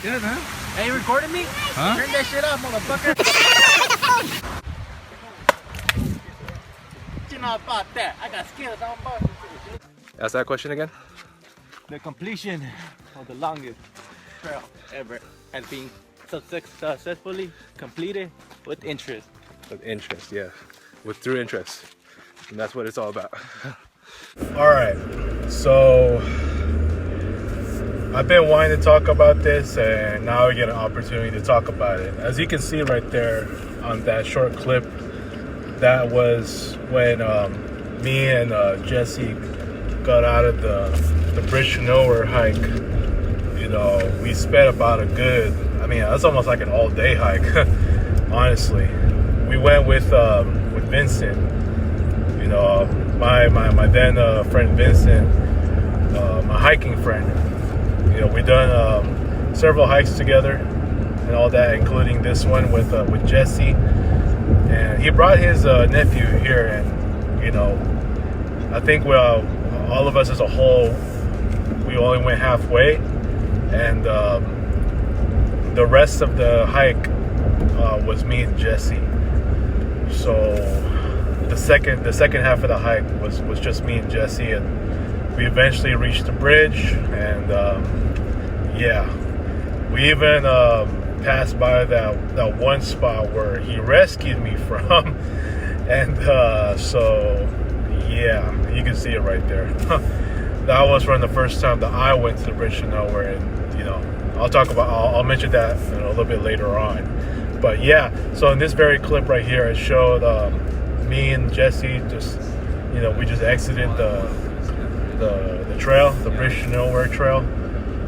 Good, huh? Hey, you recording me? Huh? Turn that shit off, motherfucker. You know about that. I got skills on both. Ask that question again. The completion of the longest trail ever has been successfully completed with interest. With interest, yeah. With through interest. And that's what it's all about. Alright, so I've been wanting to talk about this and now I get an opportunity to talk about it. As you can see right there on that short clip, that was when me and Jesse got out of the Bridge to Nowhere hike. You know, we spent about a good, I mean, that's almost like an all-day hike, honestly. We went with Vincent, you know, my then friend Vincent, my hiking friend. You know, we done several hikes together and all that, including this one with Jesse. And he brought his nephew here, and you know, I think all of us as a whole, we only went halfway, and the rest of the hike was me and Jesse. So the second half of the hike was just me and Jesse, and we eventually reached the bridge, and yeah, we even passed by that one spot where he rescued me from, and so yeah, you can see it right there. That was from the first time that I went to the Bridge to Nowhere, and you know, I'll mention that a little bit later on. But yeah, so in this very clip right here, it showed me and Jesse just, you know, we just exited the trail, the Bridge to Nowhere trail.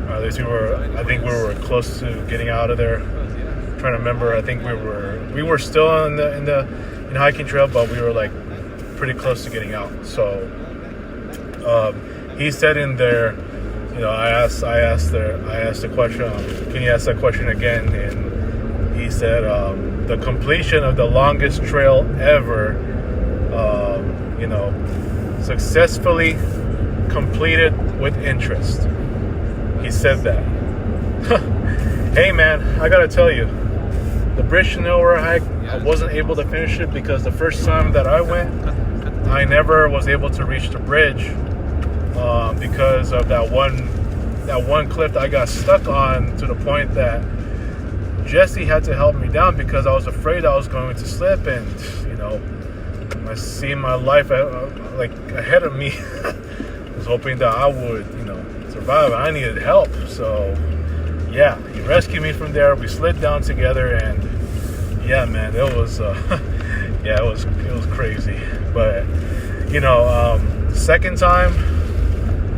At least I think we were close to getting out of there. I'm trying to remember, I think we were still in the hiking trail, but we were like pretty close to getting out. So he said in there, you know, I asked the question, can you ask that question again? And he said, the completion of the longest trail ever, you know, successfully completed with interest. He said that. Hey man, I gotta tell you, the Bridge to Nowhere hike, I wasn't able to finish it because the first time that I went, I never was able to reach the bridge because of that one cliff that I got stuck on, to the point that Jesse had to help me down because I was afraid I was going to slip, and you know, I see my life like ahead of me. I was hoping that I would, you know, survive. I needed help, so yeah, he rescued me from there. We slid down together, and yeah, man, it was yeah, it was crazy. But you know, the second time,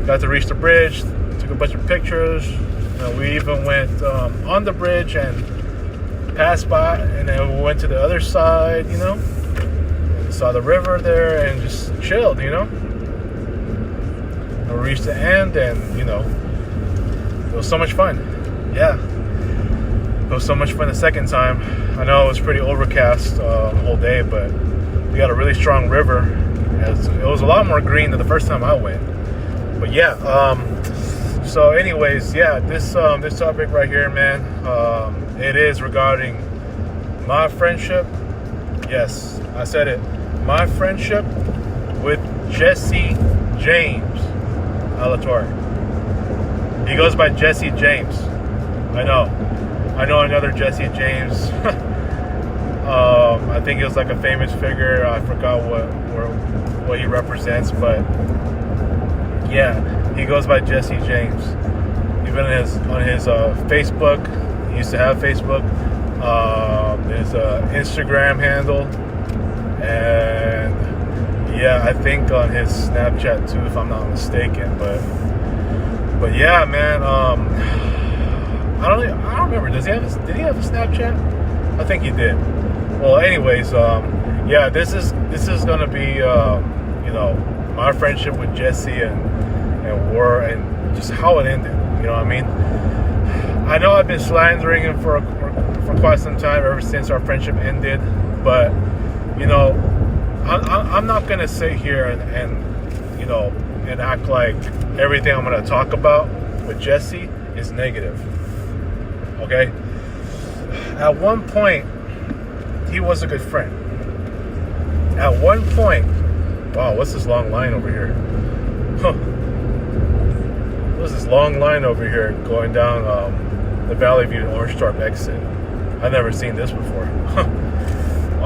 got to reach the bridge, took a bunch of pictures. You know, we even went on the bridge and passed by, and then we went to the other side, you know, and saw the river there and just chilled, you know. And we reached the end, and you know, it was so much fun. Yeah, it was so much fun the second time. I know it was pretty overcast the whole day, but we got a really strong river. It was a lot more green than the first time I went. But yeah, so anyways, yeah, this topic right here, man, it is regarding my friendship. Yes, I said it. My friendship with Jesse James Alatorre. He goes by Jesse James. I know another Jesse James. I think it was like a famous figure. I forgot what he represents, but yeah, he goes by Jesse James. Even on his Facebook, he used to have Facebook, his Instagram handle, and yeah, I think on his Snapchat too, if I'm not mistaken. But yeah, man, I don't remember. Did he have a Snapchat? I think he did. Well, anyways, yeah, this is gonna be you know, my friendship with Jesse and just how it ended. You know what I mean? I know I've been slandering him for quite some time, ever since our friendship ended. But you know, I'm not gonna sit here and you know, and act like everything I'm gonna talk about with Jesse is negative. okay? At one point, he was a good friend. At one point, wow, what's this long line over here? Huh. What's this long line over here going down the Valley View to Orange Tarp exit? I've never seen this before.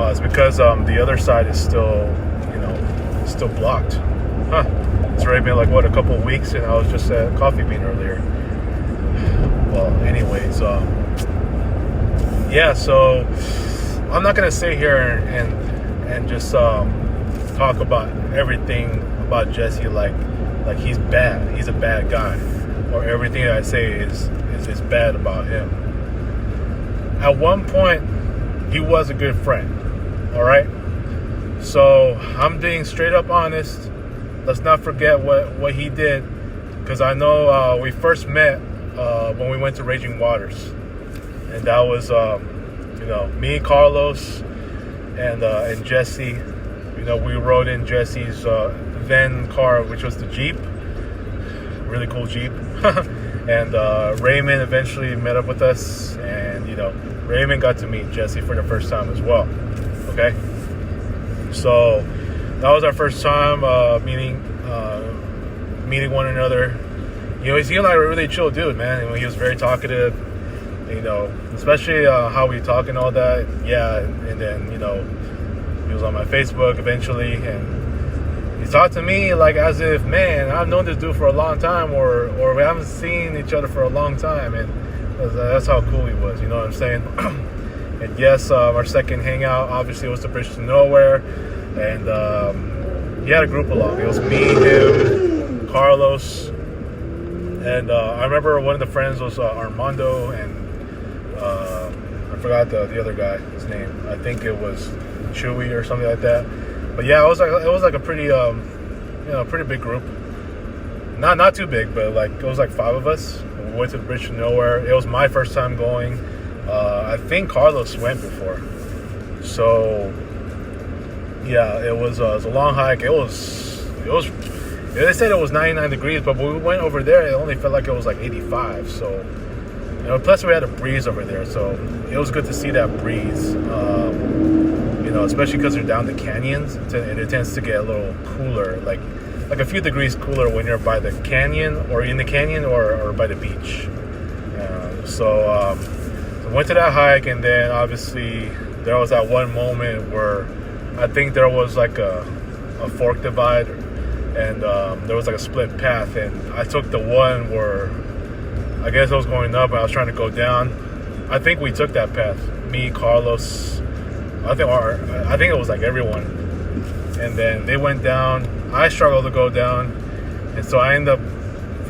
It's because the other side is still, still blocked. Huh. It's already been like, what, a couple of weeks, and I was just at Coffee Bean earlier. Well, anyways, yeah, so I'm not gonna sit here and just talk about everything about Jesse like he's bad. He's a bad guy, or everything that I say is bad about him. At one point, he was a good friend. All right. So I'm being straight up honest. Let's not forget what he did, because I know we first met when we went to Raging Waters, and that was me, Carlos, and Jesse. We rode in Jesse's then car, which was the Jeep, really cool Jeep. And Raymond eventually met up with us, and Raymond got to meet Jesse for the first time as well. Okay, so that was our first time meeting one another. He seemed like a really chill dude, man. He was very talkative, especially how we talk and all that. Yeah, and then he was on my Facebook eventually, and he talked to me like as if, man, I've known this dude for a long time, or we haven't seen each other for a long time, and that's how cool he was. You know what I'm saying? And yes, our second hangout obviously was the Bridge to Nowhere, and he had a group along. It was me, him, Carlos, and I remember one of the friends was Armando, and I forgot the other guy, his name. I think it was Chewy or something like that. But yeah, it was like a pretty pretty big group. Not too big, but like it was like 5 of us. We went to the Bridge to Nowhere. It was my first time going. I think Carlos went before. So yeah, it was a long hike. They said it was 99 degrees, but when we went over there, it only felt like it was like 85. So plus we had a breeze over there, so it was good to see that breeze. Especially because they're down the canyons, and it tends to get a little cooler, like a few degrees cooler when you're by the canyon, or in the canyon, or by the beach. So went to that hike, and then obviously there was that one moment where I think there was like a fork divide, and there was like a split path, and I took the one where I guess I was going up and I was trying to go down. I think we took that path, me, Carlos, I think it was like everyone, and then they went down. I struggled to go down, and so I ended up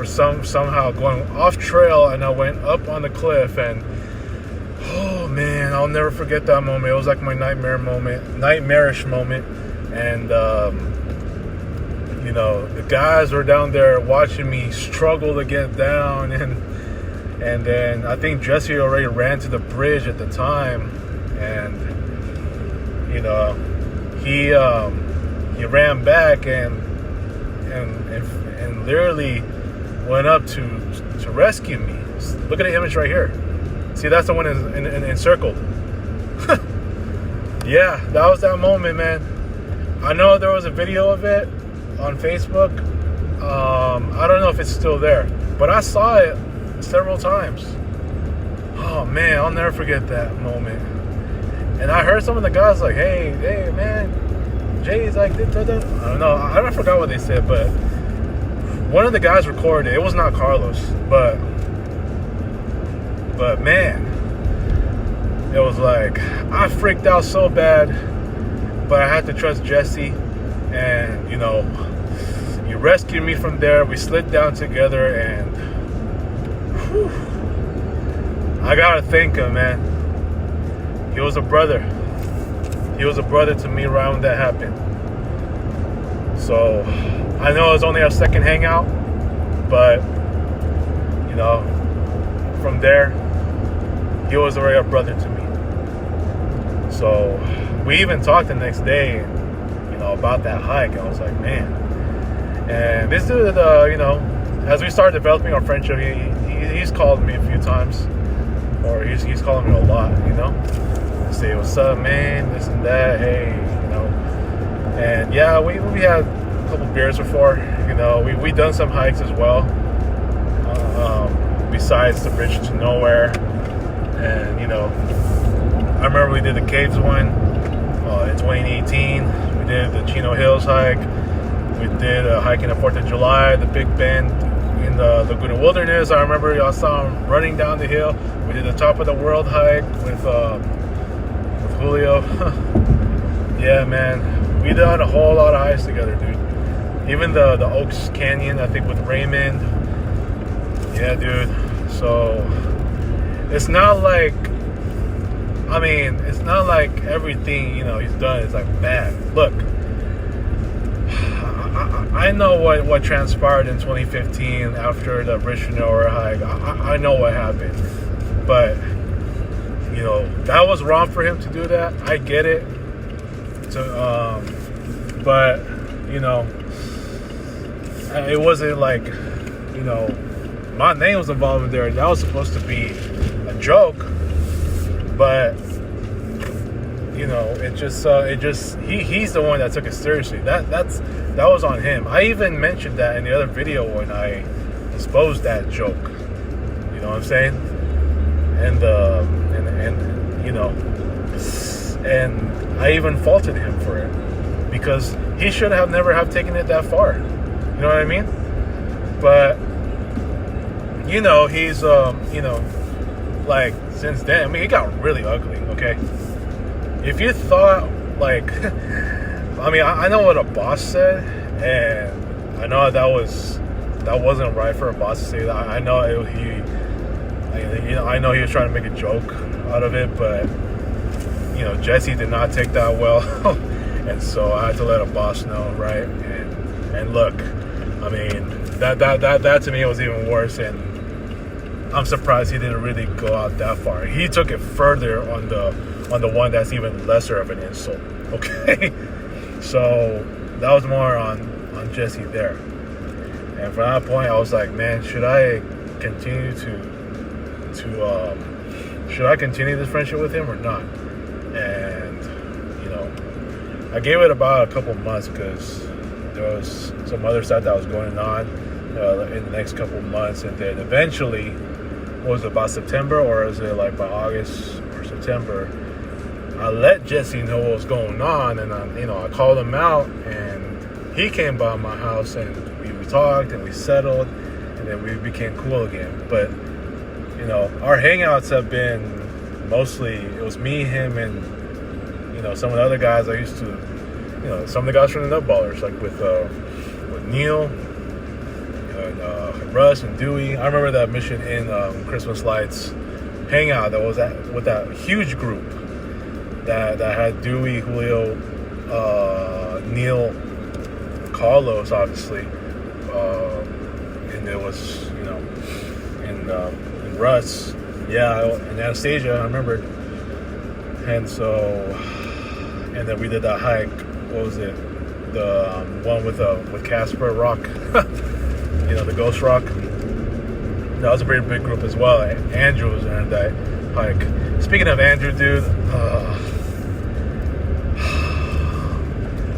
somehow going off trail, and I went up on the cliff, and oh man, I'll never forget that moment. It was like my nightmarish moment, and the guys were down there watching me struggle to get down, and then I think Jesse already ran to the bridge at the time, and he ran back and literally went up to rescue me. Look at the image right here. See, that's the one encircled. Yeah, that was that moment, man. I know there was a video of it on Facebook. I don't know if it's still there, but I saw it several times. Oh man, I'll never forget that moment. And I heard some of the guys like, hey man, Jay's like, I don't know, I forgot what they said, but one of the guys recorded it. It was not Carlos, but man, it was like, I freaked out so bad, but I had to trust Jesse, and he rescued me from there. We slid down together, and whew, I gotta thank him, man. He was a brother. He was a brother to me right when that happened. So I know it was only our second hangout, but from there, he was already a brother to me. So we even talked the next day, about that hike. I was like, man. And this dude, as we started developing our friendship, he's called me a few times. or he's calling me a lot, you know. Say what's up, man, this and that, hey, you know. And yeah, we had a couple beers before, you know. We done some hikes as well, besides the Bridge to Nowhere. And you know, I remember we did the Caves one in 2018. We did the Chino Hills hike. We did a hike in the 4th of July, the Big Bend in the Laguna Wilderness. I remember y'all saw him running down the hill. We did the Top of the World hike with Julio. Yeah, man, we done a whole lot of hikes together, dude. Even the Oaks Canyon, I think, with Raymond. Yeah, dude. So it's not like, I mean, it's not like everything, you know, he's done is like bad. Look, I know what transpired in 2015 after the Bridge to Nowhere hike. I know what happened, but you know, that was wrong for him to do that. I get it. But you know, it wasn't like, you know, my name was involved in there. That was supposed to be a joke, but you know, he's the one that took it seriously. That was on him. I even mentioned that in the other video when I exposed that joke. You know what I'm saying? And you know, and I even faulted him for it because he should have never have taken it that far. You know what I mean? But you know, he's you know, like since then, I mean, it got really ugly. Okay, if you thought like, I mean, I know what a boss said, and I know that wasn't right for a boss to say that. I know I know he was trying to make a joke out of it, but you know, Jesse did not take that well, and so I had to let a boss know, right? And look, I mean, that to me was even worse, and I'm surprised he didn't really go out that far. He took it further on the one that's even lesser of an insult. Okay, so that was more on Jesse there. And from that point, I was like, man, should I continue this friendship with him or not? And you know, I gave it about a couple months because there was some other stuff that was going on in the next couple months, and then eventually, was it about September, or is it like by August or September, I let Jesse know what was going on, and I called him out, and he came by my house, and we talked and we settled, and then we became cool again. But you know, our hangouts have been mostly, it was me, him, and you know, some of the other guys I used to, you know, some of the guys from the Nutballers, like with Neil and Russ and Dewey. I remember that Mission in Christmas Lights hangout that was with that huge group that had Dewey, Julio, Neil, Carlos, obviously, and there was, you know, and Russ, yeah, and Anastasia, I remember. And so, and then we did that hike. What was it? The one with Casper Rock, you know, the Ghost Rock. That was a pretty big group as well. Andrew was in that hike. Speaking of Andrew, dude,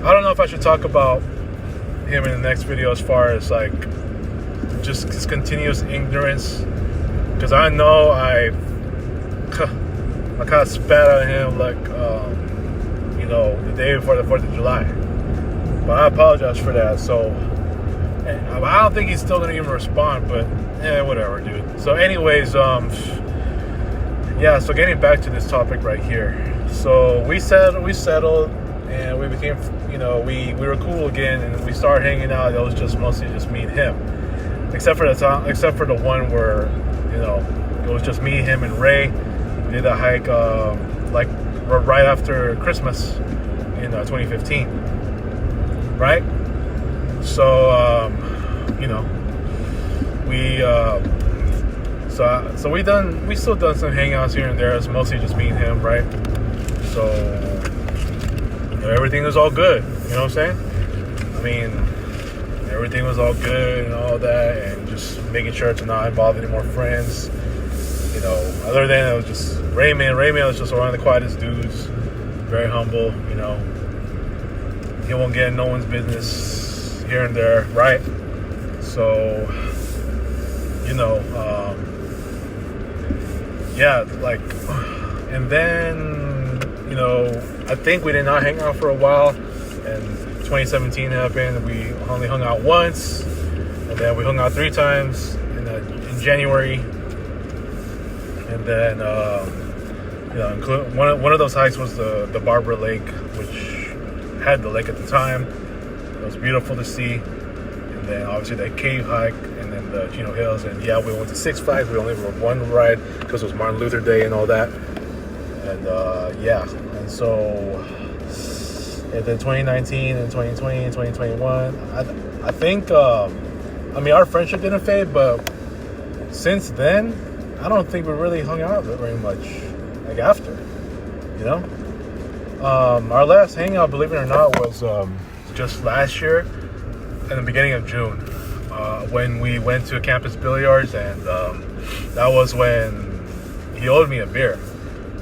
I don't know if I should talk about him in the next video as far as like just his continuous ignorance, because I know I kind of spat at him like you know, the day before the 4th of July, but I apologize for that. So I don't think he's still gonna even respond, but whatever, dude. So anyways, yeah, so getting back to this topic right here, so we settled and we became, you know, we were cool again, and we started hanging out. It was just mostly just me and him, except for the one where, you know, it was just me, him, and Ray. We did a hike like right after Christmas in 2015, right? So you know, we so we still done some hangouts here and there. It's mostly just me and him, right? So you know, everything was all good. You know what I'm saying? I mean, everything was all good and all that, and just making sure to not involve any more friends. You know, other than it was just Raymond. Raymond was just one of the quietest dudes. Very humble, you know. He won't get in no one's business here and there, right? So, you know, yeah, like, and then, you know, I think we did not hang out for a while, and 2017 happened. We only hung out once, and then we hung out 3 times in January, and then, you know, one of those hikes was the Barbara Lake, which had the lake at the time. It was beautiful to see. And then obviously that cave hike, and then the Chino Hills, and yeah, we went to Six Flags. We only rode one ride because it was Martin Luther Day and all that. And yeah, and so and then 2019 and 2020 and 2021, I think I mean, our friendship didn't fade, but since then I don't think we really hung out very much, like, after, you know. Our last hangout, believe it or not, was just last year in the beginning of June, when we went to campus billiards, and that was when he owed me a beer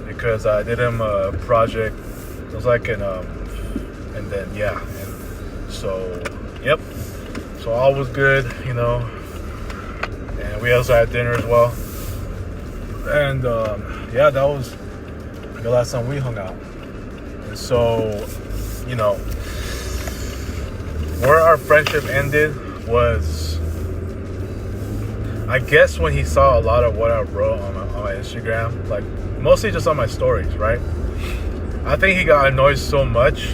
because I did him a project. It was like and then yeah, and so yep, so all was good, you know, and we also had dinner as well, and yeah, that was the last time we hung out. And so, you know, where our friendship ended was, I guess, when he saw a lot of what I wrote on my Instagram, like mostly just on my stories, right? I think he got annoyed so much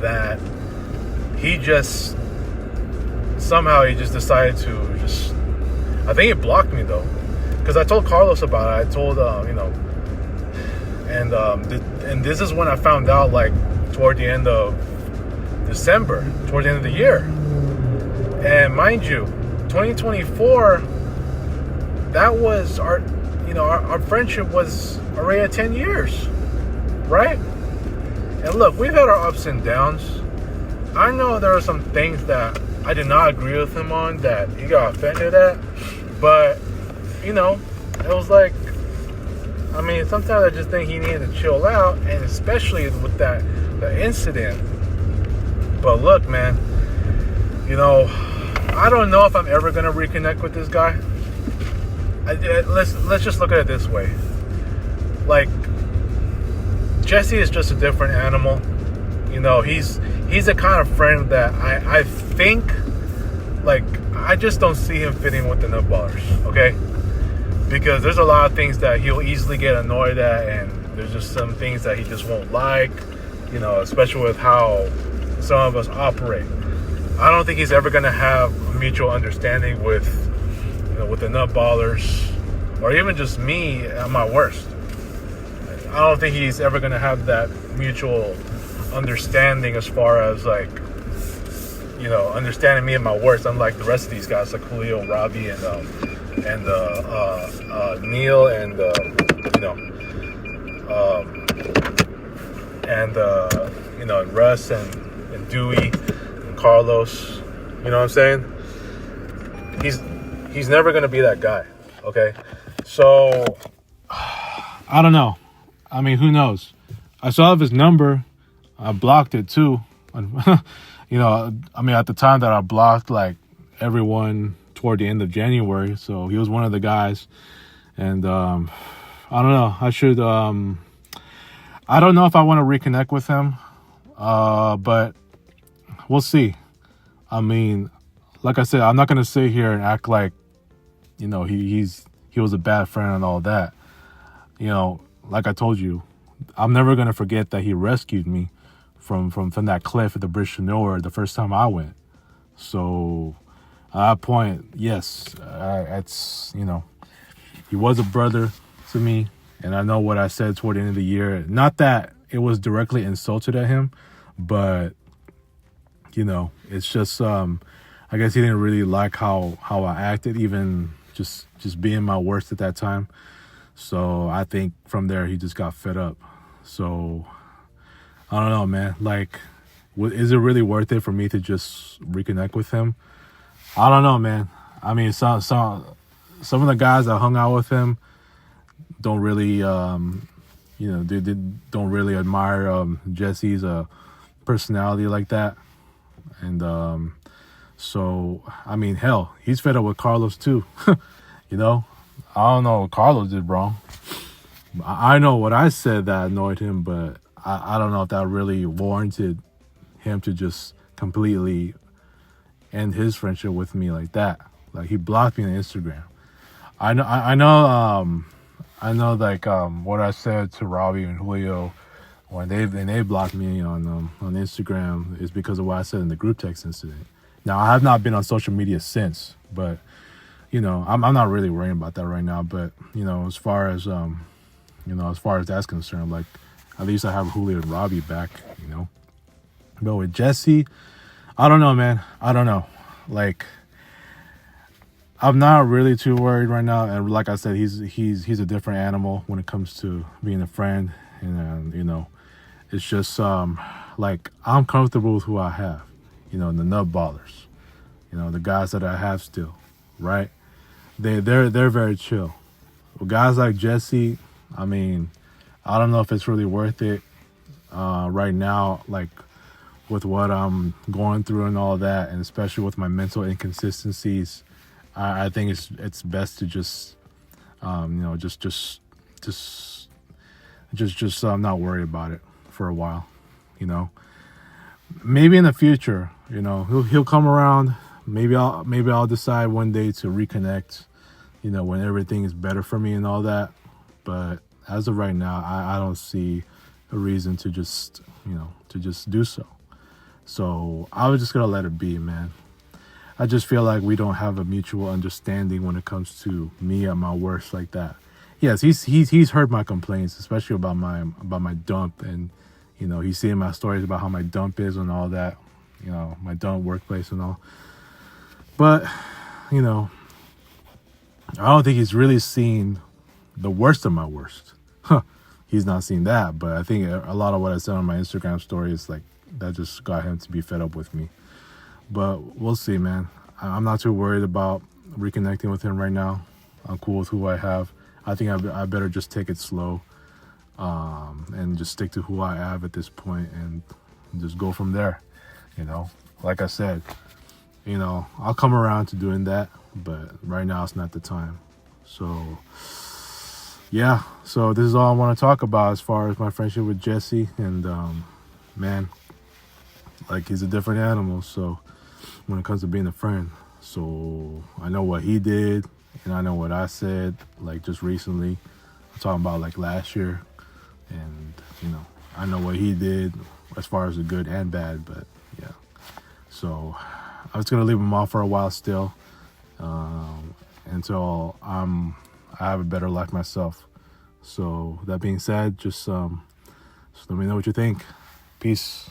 that he just decided to just, I think he blocked me though, because I told Carlos about it. I told you know, and this is when I found out, like, toward the end of December, toward the end of the year. And mind you, 2024, that was our, you know, our friendship was already at 10 years, right? And look, we've had our ups and downs. I know there are some things that I did not agree with him on, that he got offended at, but, you know, it was like, I mean, sometimes I just think he needed to chill out, and especially with the incident. But look, man, you know, I don't know if I'm ever gonna reconnect with this guy. Let's just look at it this way. Like, Jesse is just a different animal. You know, he's the kind of friend that I think, like, I just don't see him fitting with the Nutballers, okay? Because there's a lot of things that he'll easily get annoyed at, and there's just some things that he just won't like, you know, especially with how some of us operate. I don't think he's ever going to have a mutual understanding with, you know, with the Nutballers, or even just me at my worst. I don't think he's ever going to have that mutual understanding as far as, like, you know, understanding me at my worst, unlike the rest of these guys, like Julio, Robbie, and Neil, and you know, you know, and Russ, and Dewey, and Carlos. You know what I'm saying? He's never gonna be that guy. Okay, so I don't know. I mean, who knows? I still have his number. I blocked it too. You know, I mean, at the time that I blocked, like, everyone toward the end of January, so he was one of the guys. And I don't know, I don't know if I want to reconnect with him, but we'll see. I mean, like I said, I'm not going to sit here and act like, you know, he was a bad friend and all that. You know, like I told you, I'm never going to forget that he rescued me from that cliff at the Bridge to Nowhere the first time I went. So at that point, yes, it's, you know, he was a brother to me, and I know what I said toward the end of the year. Not that it was directly insulted at him, but, you know, it's just, I guess he didn't really like how I acted, even just being my worst at that time. So I think from there he just got fed up. So I don't know, man. Like, is it really worth it for me to just reconnect with him? I don't know, man. I mean, some of the guys that hung out with him, don't really they don't really admire Jesse's personality like that. And so I mean, hell, he's fed up with Carlos too. You know, I don't know what Carlos did wrong. I know what I said that annoyed him, but I don't know if that really warranted him to just completely end his friendship with me like that. Like, he blocked me on Instagram. I know like what I said to Robbie and Julio when they blocked me on Instagram is because of what I said in the group text incident. Now, I have not been on social media since, but you know, I'm not really worrying about that right now. But you know, as far as that's concerned, like, at least I have Julio and Robbie back, you know. But with Jesse, I don't know, man. I don't know. Like, I'm not really too worried right now. And like I said, he's a different animal when it comes to being a friend. And you know, it's just like, I'm comfortable with who I have. You know, the nut ballers. You know, the guys that I have still, right? They're very chill. With guys like Jesse, I mean, I don't know if it's really worth it right now, like with what I'm going through and all that, and especially with my mental inconsistencies. I think it's best to just just not worry about it for a while. You know, maybe in the future, you know, he'll come around. Maybe I'll decide one day to reconnect, you know, when everything is better for me and all that. But as of right now, I don't see a reason to just do so. So I was just gonna let it be, man. I just feel like we don't have a mutual understanding when it comes to me at my worst like that. Yes, he's heard my complaints, especially about my dump, and you know, he's seeing my stories about how my dump is and all that, you know, my dump workplace and all. But you know, I don't think he's really seen the worst of my worst. He's not seen that, but I think a lot of what I said on my Instagram story is like, that just got him to be fed up with me. But we'll see, man. I'm not too worried about reconnecting with him right now. I'm cool with who I have. I think I better just take it slow, and just stick to who I have at this point and just go from there. You know, like I said, you know, I'll come around to doing that, but right now it's not the time. So yeah, so this is all I want to talk about as far as my friendship with Jesse. And man, like, he's a different animal, so when it comes to being a friend. So I know what he did, and I know what I said, like, just recently. I'm talking about like last year, and you know, I know what he did as far as the good and bad. But yeah, so I was gonna leave him off for a while still, until I have a better life myself. So that being said, just let me know what you think. Peace.